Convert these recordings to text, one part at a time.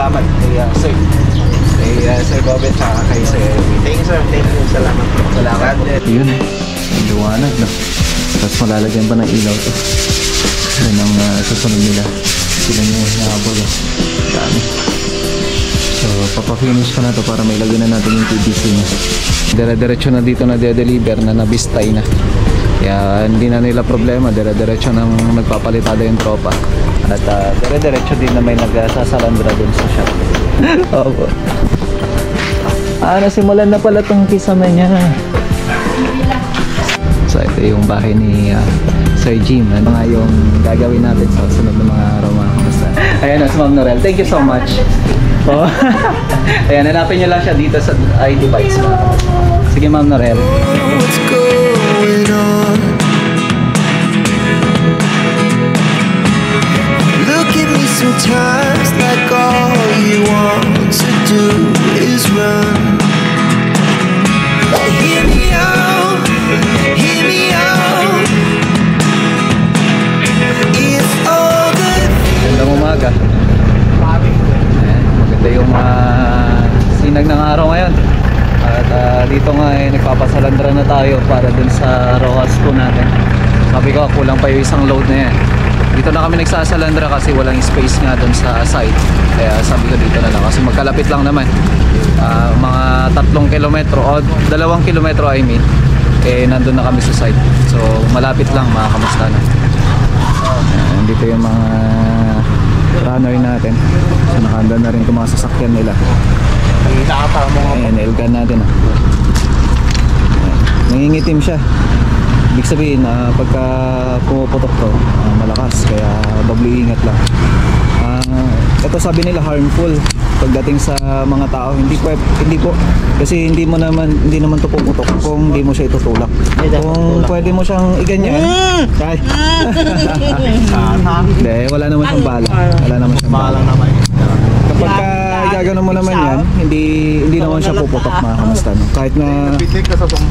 salamat kay Sir. Kay Sir Bobet at kay Sir. Thank you, sir. Thank you. Salamat. Salamat. Yun, ang liwanag na. Tapos malalagyan pa ng ilaw to. Yan ang susunod nila. Sila nyo nahabol. Dami. So, papafinish ko na to para may lagyan na natin yung PVC nya. Dire-diretso na dito na de-deliver na nabistay na. Kaya hindi na nila problema. Dire-diretso nang nagpapalitada yung tropa. At dire-diretso din na may nagsasalandra dun sa shop. Opo. Nasimulan na pala tong kisame niya. So, ito yung bahay ni Sir Jim. Ano nga yung gagawin natin sa sunod ng mga araw, mga kamusta? Ayan, si Ma'am Norel. Thank you so much. Oh. Ayan, hanapin nyo lang siya dito sa ID Bites. Sige, Ma'am Norel. What's going on? Look at me sometimes like all you want to do is run. Hear me out, hear me out. It's all good. Magandang umaga. Ayan, maganda yung sinag ng araw ngayon. At dito nga nagpapasalandra na tayo para dun sa Rojas po natin. Sabi ko kulang pa yung isang load na yan. Dito na kami nagsasalandra kasi walang space nga dun sa site. Kaya sabi ko dito na lang kasi magkalapit lang naman. Mga 3 kilometro o 2 kilometro I mean. Nandun na kami sa site. So malapit lang, mga kamusta na. Dito yung mga runner natin. So nakahanda na rin itong mga sasakyan nila. Ayan, nailgan natin. Nangingitim siya. Ibig sabihin pagka pumuputok to malakas, kaya doble ingat lang. Ito sabi nila harmful pagdating sa mga tao. Hindi po kasi hindi naman to pumutok kung hindi mo siya itutulak. Kung pwede mo siyang iganyan. Hindi, wala naman siyang bala. Wala naman siyang bala naman. Kapag gagano mo naman yan, hindi naman siya puputok, mga kamusta, no? Kahit na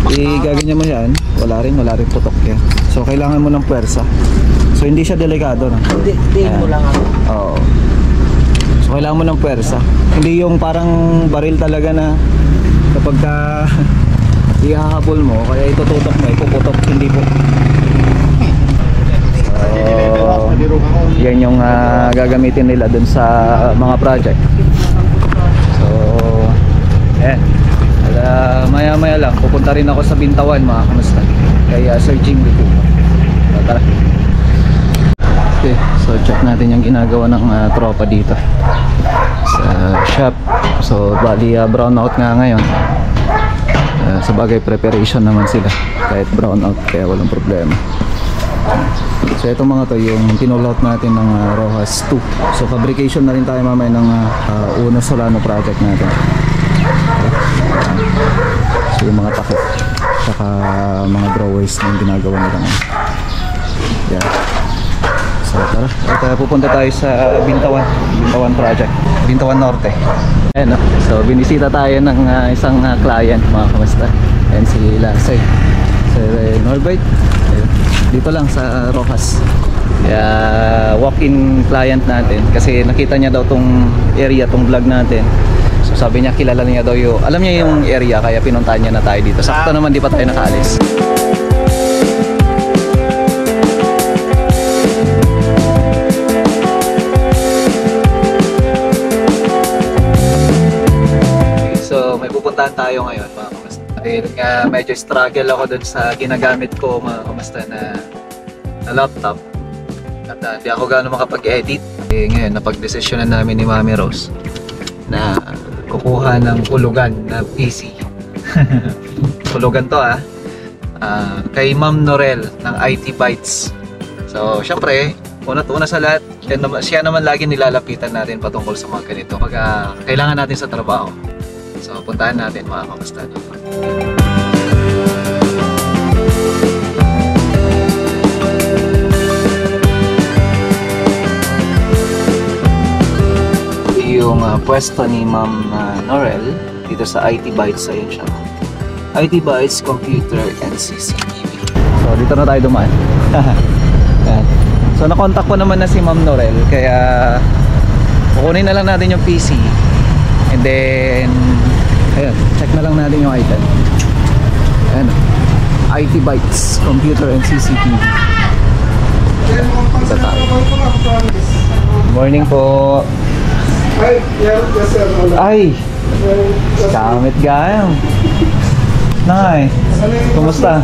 igaganyan mo yan, wala rin putok yan. So kailangan mo ng pwersa. So hindi siya delikado, no? Hindi mo lang ako. Oo. So kailangan mo ng pwersa. Hindi yung parang baril talaga na kapag ihahabol mo, kaya itututok mo, ipuputok, hindi po. Yan yung gagamitin nila dun sa mga project. So yan, maya maya lang pupunta rin ako sa Bintawan, mga kamusta, kaya Sir Jim dito. Tara. Okay, so check natin yung ginagawa ng tropa dito sa shop. So bali brownout nga ngayon. Sa bagay preparation naman sila kahit brownout, kaya walang problema. So itong mga to yung tinulout natin ng Rojas 2. So fabrication na rin tayo mamaya ng Uno Solano project natin. So yung mga takip saka mga drawers na yung ginagawa nila ngayon. Yeah. So tara, at pupunta tayo sa Bintawan project, Bintawan Norte. Ayan, no? So binisita tayo ng isang client, mga kamusta. Ayan si Lasay, Sir Norbert. Dito lang sa Rojas. Kaya walk-in client natin kasi nakita niya daw tong area, tong vlog natin. So sabi niya kilala niya daw yung, alam niya yung area, kaya pinuntahan niya na tayo dito. Sakto naman di pa tayo nakaalis. So may pupuntahan tayo ngayon, mga kamusta. Dahil nga medyo struggle ako dun sa ginagamit ko, mga kamusta, na laptop. At hindi ako gano'ng makapag-edit. Ngayon napag-desisyonan namin ni Mami Rose na kukuha ng hulugan na PC. Hulugan to kay Ma'am Norel ng IT Bites. So syempre, una sa lahat, siya naman lagi nilalapitan natin patungkol sa mga ganito pag kailangan natin sa trabaho. So puntahan natin, mga kamusta. Yung pwesto ni Ma'am Norel dito sa IT Bites. Ayun siya, IT Bites Computer and CCTV. So dito na tayo dumaan. So nakontak ko naman na si Ma'am Norel, kaya kukunin na lang natin yung PC. And then, ayun, check na lang natin yung item. Ayan, IT Bytes, computer and CCTV. Ito tayo. Morning po. Ay, kamit gayam. Nay, kumusta?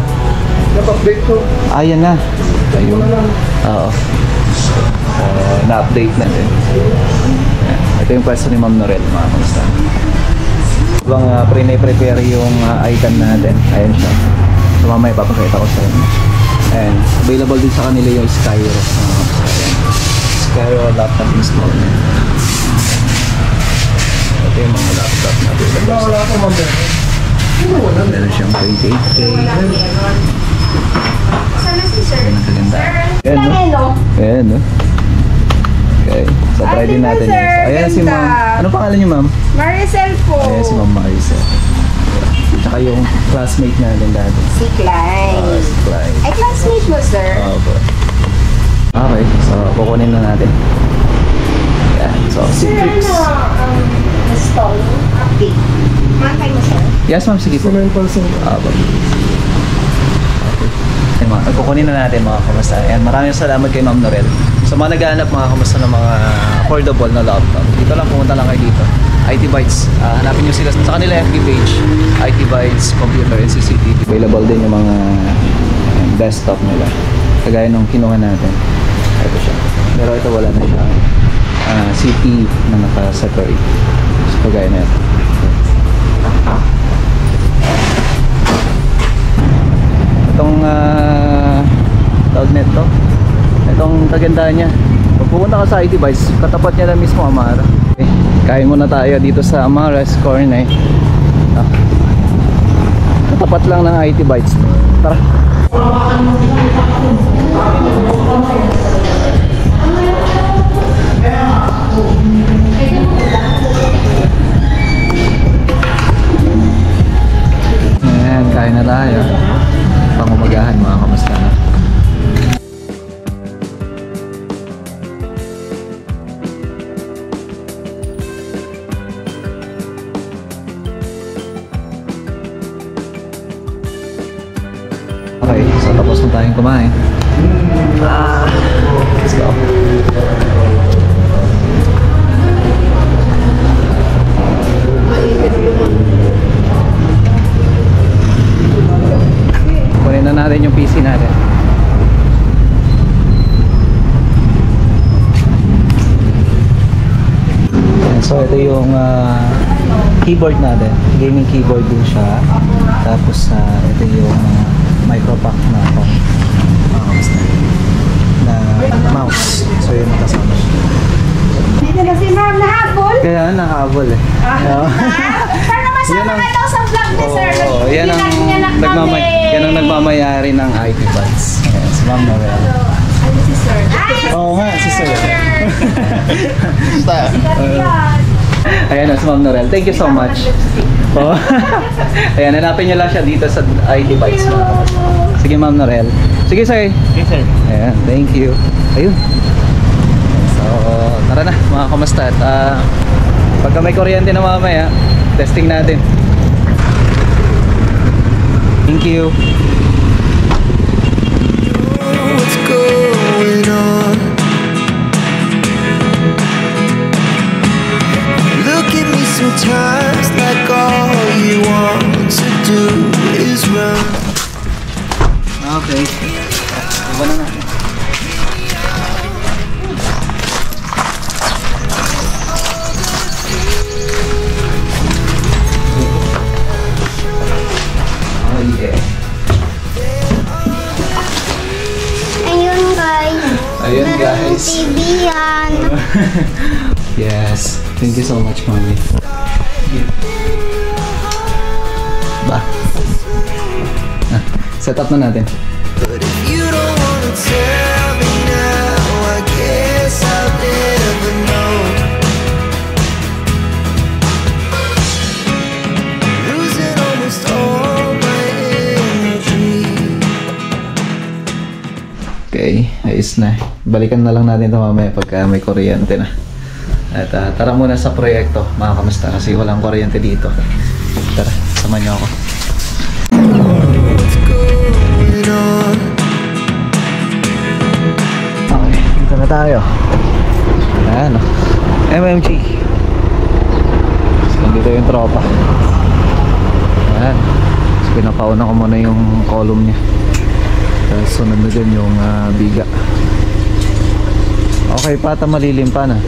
Nap-update ko. Ayan na. Ayun. Oo. Na-update na din. Ayan. Ito yung pwesto ni Ma'am Norel, mga kumusta. Habang pre-prepare yung item natin. Ayan siya. So mamaya papakita ko sa inyo. Ayan. Available din sa kanila yung Skyro. Skyro laptop installer. Ito yung mga laptop na available. Wala ko mamaya. Meron siyang 28K. Sana si Sir. Ayan, no? Ayan, no? Okay. So, try din natin Sir, yun. Ayan si ganda. Ma'am. Ano pangalan niyo, Ma'am? Maricel po. Ayan si Ma'am Maricel. Tsaka yung classmate natin dati. Si Clyde. Si Clyde. Ay, classmate mo, sir. Okay. So, kukunin na natin. Ayan. So, Sir, Citrix. install update. Mantay mo, sir. Yes, Ma'am. Sige po. 9%. Ayan, mga, kukunin na natin mga kamusta. Ayan, maraming salamat kay Ma'am Norel. So mga naghahanap mga kamusta ng mga affordable na laptop. Dito lang, pumunta lang kayo dito. IT Bytes. Hanapin nyo sila sa kanila FB page. IT Bytes, computer and CCTV. Available din yung mga desktop nila. Kagaya nung kinuha natin. Ito siya. Pero ito wala na siya. CPU na naka-separate. So kagaya na ito. Itong tawag nito, itong kagandahan niya, pag pupunta ka sa IT Bytes, katapat niya na mismo Amara. Okay. Kain muna tayo dito sa Amara's Corner. Katapat lang ng IT Bytes. Tara. Ayan, kain na tayo. Pangumagahan mga kamusta na. Okay, so tapos na tayong kumain. Let's go. Kunin na natin yung PC natin. Ayan, so ito yung keyboard natin. Gaming keyboard din siya. Tapos ito yung micropack na na mouse. So yun ang kasama siya. Dito na si Ma'am nahabol. Kaya nakahabol eh. Sana masama ka daw sa vlog ni Sir. Oo, yan ang nagmamayari ng IT Bytes. Ayan, si Ma'am Norel. Ano si Sir? Oo nga, si Sir. Basta. Ayan na, si Ma'am Norel. Thank you so much. Oh. Ayan, hanapin niyo lang siya dito sa IT Bytes. Sige, Ma'am Norel. Sige, sir. Yes, sir. Ayan, thank you. Ayun. So, tara na, mga kamusta. At pagka may kuryente na mamaya, testing natin. Thank you. What's going on? Look at me sometimes like all you want to do is run. Okay. Iba na natin. Oh yeah. Ayun guys. Ayun guys. TV yan. Yes. Thank you so much, Mommy. Ba. Set up na natin. But if you don't wanna tell me now, I guess I'll never know. Losing almost all my energy. Okay, ayos na. Balikan na lang natin ito mamaya pagka may kuryente na. At tara muna sa proyekto, mga kamusta, kasi walang kuryente dito. Tara, samahan niyo ako. Going on. Okay, dito na tayo. Ayan, MMG. So, nandito yung tropa. Ayan. So, pinapauna ko muna yung column niya. Tapos sunod na dyan yung biga. Okay, pata malilim pa na.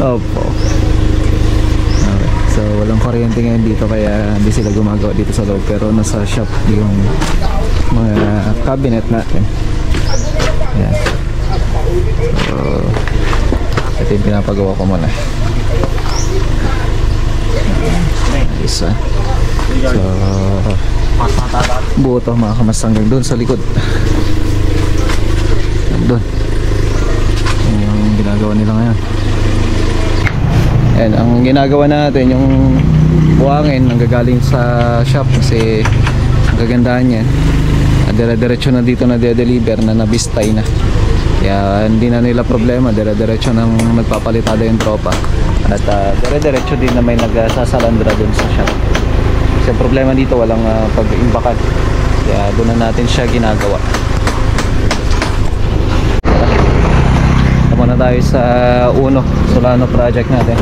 Opo. Okay. So walang kuryente ngayon dito, kaya hindi sila gumagawa dito sa loob, pero nasa shop yung mga cabinet natin. Ayan. So ito yung pinapagawa ko muna. Isa. So buo to, mga kamastanggang doon sa likod. Doon yung ginagawa nila ngayon. And ang ginagawa natin, yung buhangin nanggagaling sa shop kasi gagandahan yan. Dire-diretso na dito na de-deliver na nabistay na. Kaya hindi na nila problema, dire-diretso nang nagpapalitada yung tropa. At dire-diretso din na may nagsasalandra dun sa shop. Kasi ang problema dito, walang pag-imbakan. Kaya doon na natin siya ginagawa. Tama na tayo sa Solano project natin.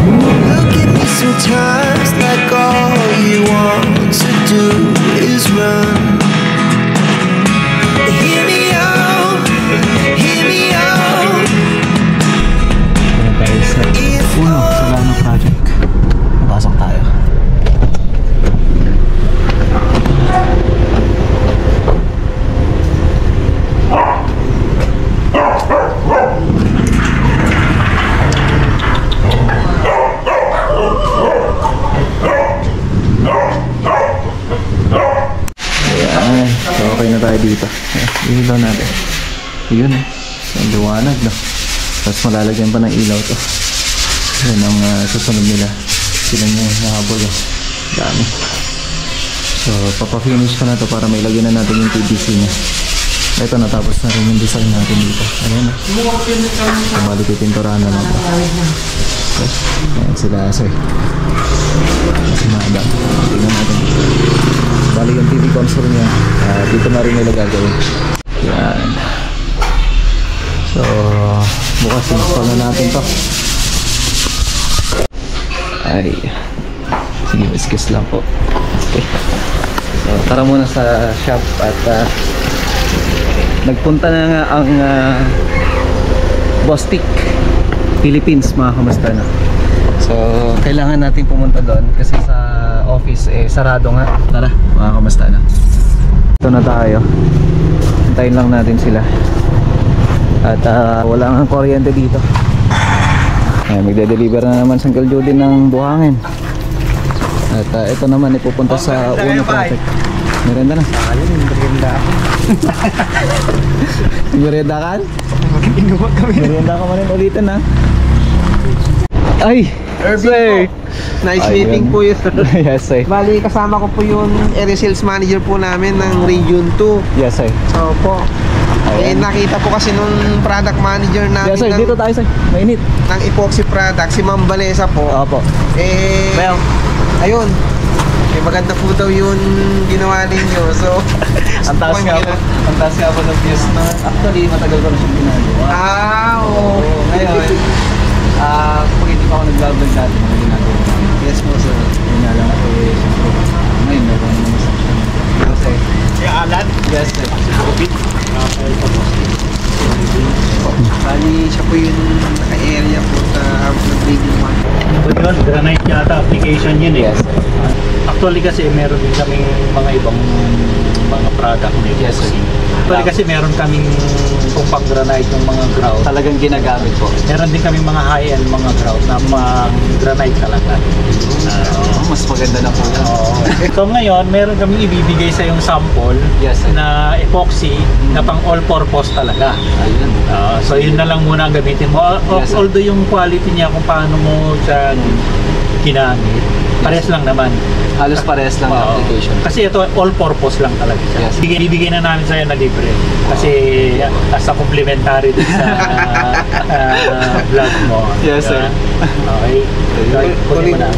Look at me sometimes like all you want to do is run. Hear me out, hear me out. Tama tayo sa Solano project. Napasok tayo. Ayan, so okay na tayo dito. Ilaw natin. Yun eh. So, liwanag no. Tapos malalagyan pa ng ilaw to. Yan ang susunod nila. Sila nyo nahabol oh. Dami. So papafinish ko na to para may lagyan na natin yung PVC nya. Ito, natapos na rin yung design natin dito. Ayan na. So bali pipinturahan na natin. Okay. Ayan sila sir. Kasi maadang. Tingnan natin. Bali yung TV console nya, dito na rin nila gagawin. Yan. So bukas install na natin to. Ay, sige, iskis lang po. Okay. So tara muna sa shop at nagpunta na nga ang Bostik Philippines, mga kamusta na. So kailangan natin pumunta doon kasi sa office sarado nga. Tara, mga kamusta na. Ito na tayo. Hintayin lang natin sila. At wala nga kuryente dito. Magde-deliver na naman sa Uncle Judy ng buhangin. At ito naman ipupunta sa Uno project. Merenda na. Merienda ako. Merenda ka? Merenda ka man rin ulitin ha. Ay! Sir! Nice Ayun. meeting po yun. Yes sir. Bali, kasama ko po yung area sales manager po namin ng Region 2. Yes sir. So po, nakita po kasi nung product manager namin Yes sir, ng, dito tayo sir. Mainit. ng epoxy product, si Ma'am Balesa po. Opo. Well, Ayun. Maganda po daw yung ginawa ninyo. So, ang taas nga po. Ang taas nga po ng views na. Actually, matagal ko na siyang ginagawa. oo. Ngayon, kung hindi pa ako nag-vlog dati, mga ginagawa. Yes po, sir. Yun nga lang ako siyempre. Ngayon, meron naman sa siya. Kasi, Alan? yes sir. Bali, siya po yung naka-area po sa nag-reading one. Yun, granite yata application yun eh. Yes sir. Actually kasi meron din kaming mga ibang mga product na Yes, sir. Actually kasi meron kaming kung pang granite yung mga grout. Talagang ginagamit po. Meron din kaming mga high-end mga grout na granite talaga. Mas maganda na po yan. So ngayon, meron kaming ibibigay sa yung sample Yes, sir. na epoxy na pang all-purpose talaga. Ayun. So yun na lang muna ang gamitin mo. Yes, sir. Although yung quality niya kung paano mo siya ginamit, Parehas lang naman. Halos parehas lang yung Oo. application. Kasi ito all purpose lang talaga siya. Yes. Bibigyan na namin sa'yo na libre. Kasi as a complimentary din sa vlog mo. Yes, sir. Okay. Kunin mo na.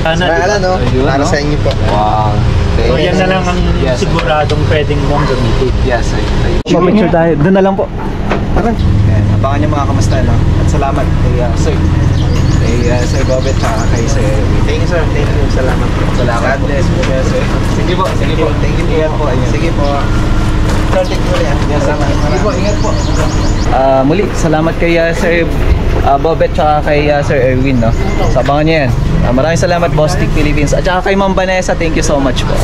Wala, no? Ayun, Para no? sa inyo po. Wow. So yan na lang ang Yes, sir. siguradong pwedeng mong gamitin. Yes, sir. Picture tayo. Doon na lang po. Tara. Ayan, abangan niyo mga kamusta, no? At salamat kay sir. Kay Sir Bobet tsaka kay Sir Erwin. Thank you, sir. Thank you. Salamat po. Salamat God po. bless po. Yes, sir. Sige po, sige po. Thank you po. Ingat po, ingat. Sige po. Sir, take mo yan. Yes, Salamat. sige po, ingat po. Muli, salamat kay Sir Bobet tsaka kay Sir Erwin, no? So, abangan niyo yan. Maraming salamat, Boss Tick Philippines. At tsaka kay Ma'am Vanessa, thank you so much po.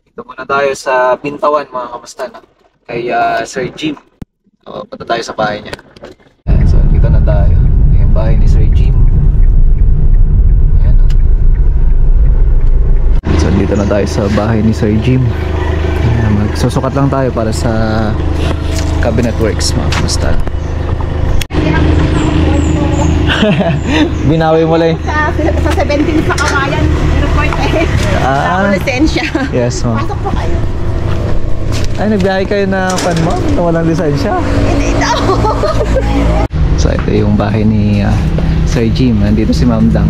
Dito muna tayo sa Bintawan, mga kamusta, no? Kay Sir Jim. So, punta tayo sa bahay niya. Ayan, so, dito na tayo. Ito yung bahay ni Sir Jim. Ayan, no? So, dito na tayo sa bahay ni Sir Jim. Ayan, magsusukat lang tayo para sa cabinet works, mga kamusta. Binawi mo lang. Sa 17 sa Kawayan, airport eh. Ah. Ako lisensya. Yes, ma'am. Pasok po kayo. Ay, nagbiyahe kayo na pan mo? Na walang lisensya? Hindi daw. So, ito yung bahay ni Sir Jim. Nandito si Ma'am Dang.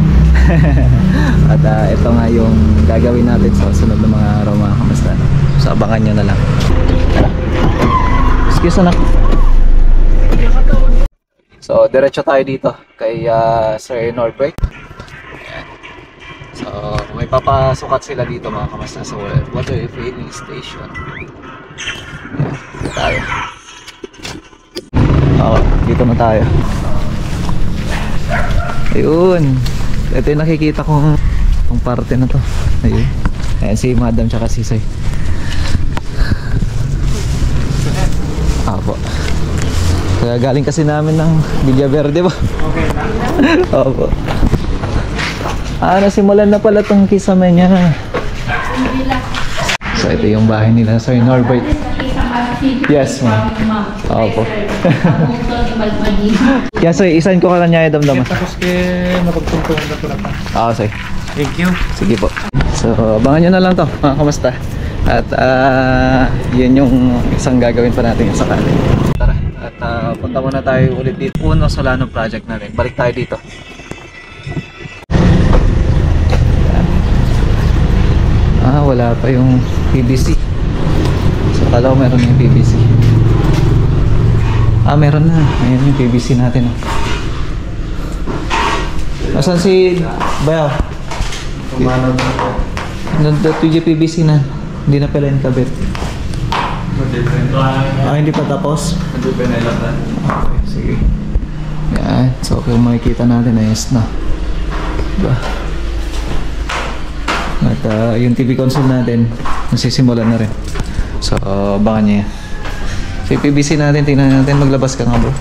At ito nga yung gagawin natin sa sunod na mga araw, mga kamusta. So, abangan nyo na lang. Tara. Excuse na. So, diretso tayo dito kay Sir Norbert. Ayan. So, may papasukat sila dito, mga kamusta, sa water refilling station. Ayan, dito tayo. Dito na tayo. Ayun. Ito yung nakikita kong itong parte na to. Ayun. Ayan si Madam tsaka si Sir. Apo. Kaya galing kasi namin ng Villaverde ba? Okay na. Opo. Nasimulan na pala itong kisame niya. So ito yung bahay nila, Sir Norbert. Yes, ma'am. Opo. Kaya sir, isahin ko ka na niya damdaman. Tapos mapagtungtungan na po na pa. Sir. Thank you. Sige po. So, abangan nyo na lang to, mga kamusta. At yun yung isang gagawin pa natin sa kanil. Tara, at punta muna tayo ulit dito. Puno Solano project natin. Balik tayo dito. Wala pa yung PVC. So, kala ko meron yung PVC. Meron na. Ayan yung PVC natin. Nasaan si Bayaw? Nandito yung PVC na. Hindi na pala yung kabit. Hindi pa tapos? Hindi pa nilatan. Okay, sige. Yan. So, kung makikita natin, ayos na. Diba? At yung TV console natin, nasisimulan na rin. So, abangan niya yan. So, yung PVC natin, tingnan natin. Maglabas ka nga bro.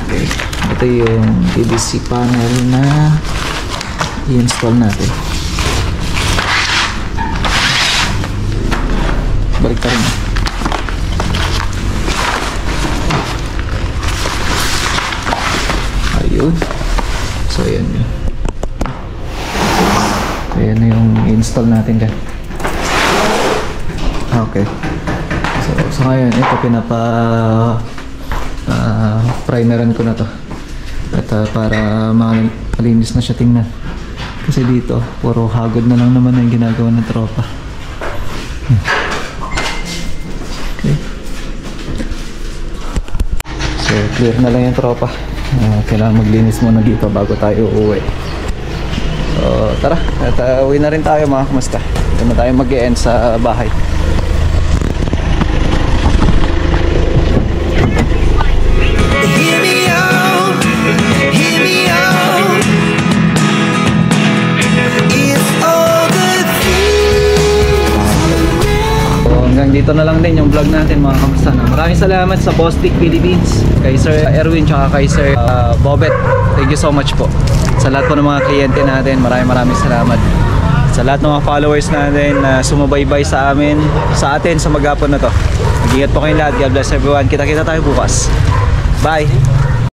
Okay. Ito yung PVC panel na i-install natin. Balik ka rin. Ayun. So, ayan yun. Ayan na yung install natin dyan. Okay. So ngayon, ito primeran ko na to. At para malinis na siya tingnan. Kasi dito, puro hagod na lang naman yung ginagawa ng tropa. Okay. So clear na lang yung tropa. Kailangan maglinis muna dito bago tayo uuwi. So tara, at uwi na rin tayo mga kamusta. Ito na tayo mag-e-end sa bahay. Hear me out, hear me out. It's all the things. So hanggang dito na lang din yung vlog natin mga kamusta. Maraming salamat sa Boss Tick Philippines, kay Sir Erwin tsaka kay Sir Bobet. Thank you so much po. Sa lahat po ng mga kliyente natin, maraming salamat. Sa lahat ng mga followers natin na sumubaybay sa amin, sa atin sa maghapon na to. Mag-ingat po kayong lahat. God bless everyone. Kita-kita tayo bukas. Bye!